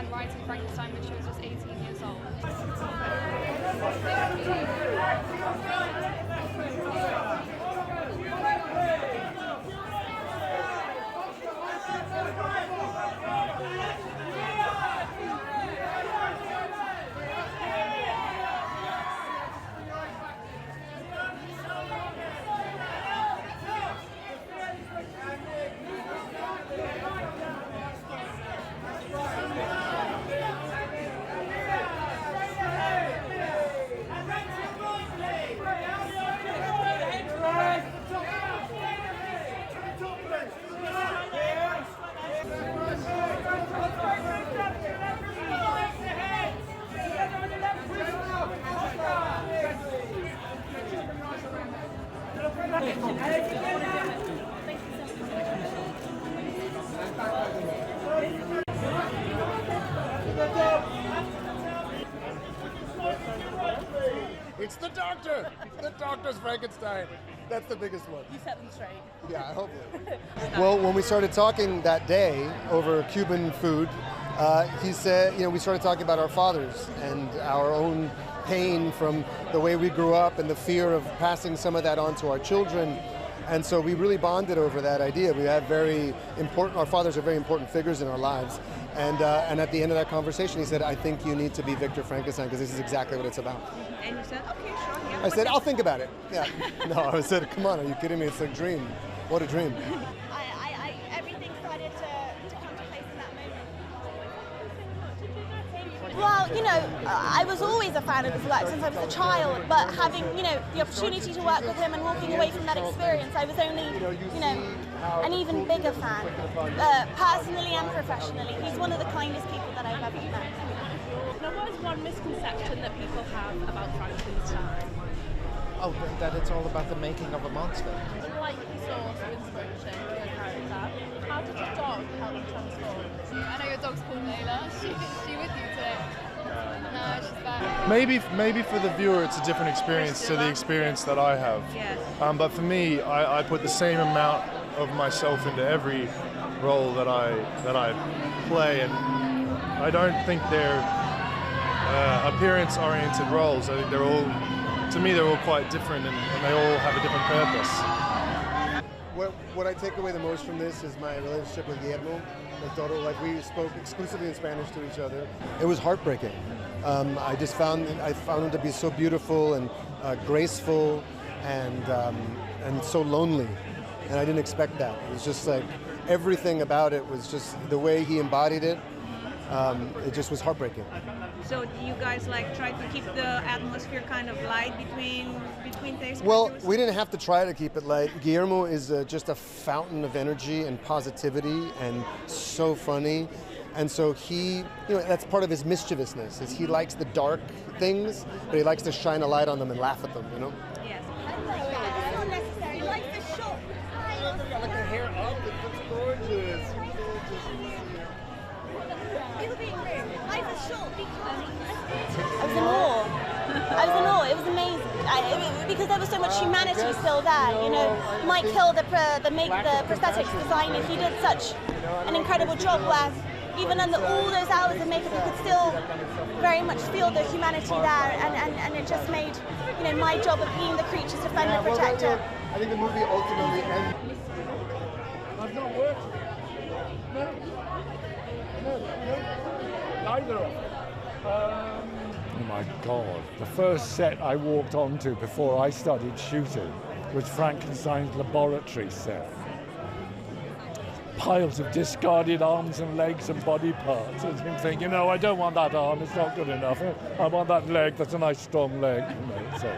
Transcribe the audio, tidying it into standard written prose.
began writing Frankenstein when she was just 18 years old. It's the doctor! The doctor's Frankenstein. That's the biggest one. You set them straight. Yeah, hopefully. Well, when we started talking that day over Cuban food, he said, we started talking about our fathers and our own pain from the way we grew up and the fear of passing some of that on to our children. And so we really bonded over that idea. We have our fathers are very important figures in our lives. And at the end of that conversation, he said, I think you need to be Victor Frankenstein because this is exactly what it's about. And you said, okay, sure, yeah. I said, I'll think about it. Yeah. No, I said, come on, are you kidding me? It's a dream. What a dream. Everything started to come to place in that moment. Well, I was always a fan of his work since I was a child, but having, the opportunity to work with him and walking away from that experience, I was only, an even bigger fan, personally and professionally. He's one of the kindest people that I've ever met. Now, what is one misconception that people have about Frankenstein? Oh, that it's all about the making of a monster. Like the source of inspiration for your character, how did your dog help you transform? I know your dog's called Layla. Is she with you today? No, she's back. Maybe for the viewer it's a different experience to the experience that I have. Yes. But for me, I put the same amount of myself into every role that I play, and I don't think they're appearance-oriented roles. I think they're all quite different, and they all have a different purpose. What I take away the most from this is my relationship with Guillermo del Toro. Like, we spoke exclusively in Spanish to each other. It was heartbreaking. I found him to be so beautiful and graceful and so lonely, and I didn't expect that. It was just like everything about it was just the way he embodied it. It just was heartbreaking. So do you guys try to keep the atmosphere kind of light between things? Well, we didn't have to try to keep it light. Guillermo is just a fountain of energy and positivity and so funny. And so he, that's part of his mischievousness, is he likes the dark things, but he likes to shine a light on them and laugh at them, Yes. It's not necessary. Life is short. I like the hair up, it looks gorgeous. Life is short. I was in awe. It was amazing. Because there was so much humanity still there. Mike Hill, the prosthetics designer, he did such an incredible job where even under all those hours of makeup, you could still very much feel the humanity there, and it just made my job of being the creature's defender, protector. I think the movie ultimately ends. I've not worked. No. Neither of them. Oh my God. The first set I walked onto before I started shooting was Frankenstein's laboratory set. Piles of discarded arms and legs and body parts. I was thinking, I don't want that arm, it's not good enough. I want that leg, that's a nice strong leg. So.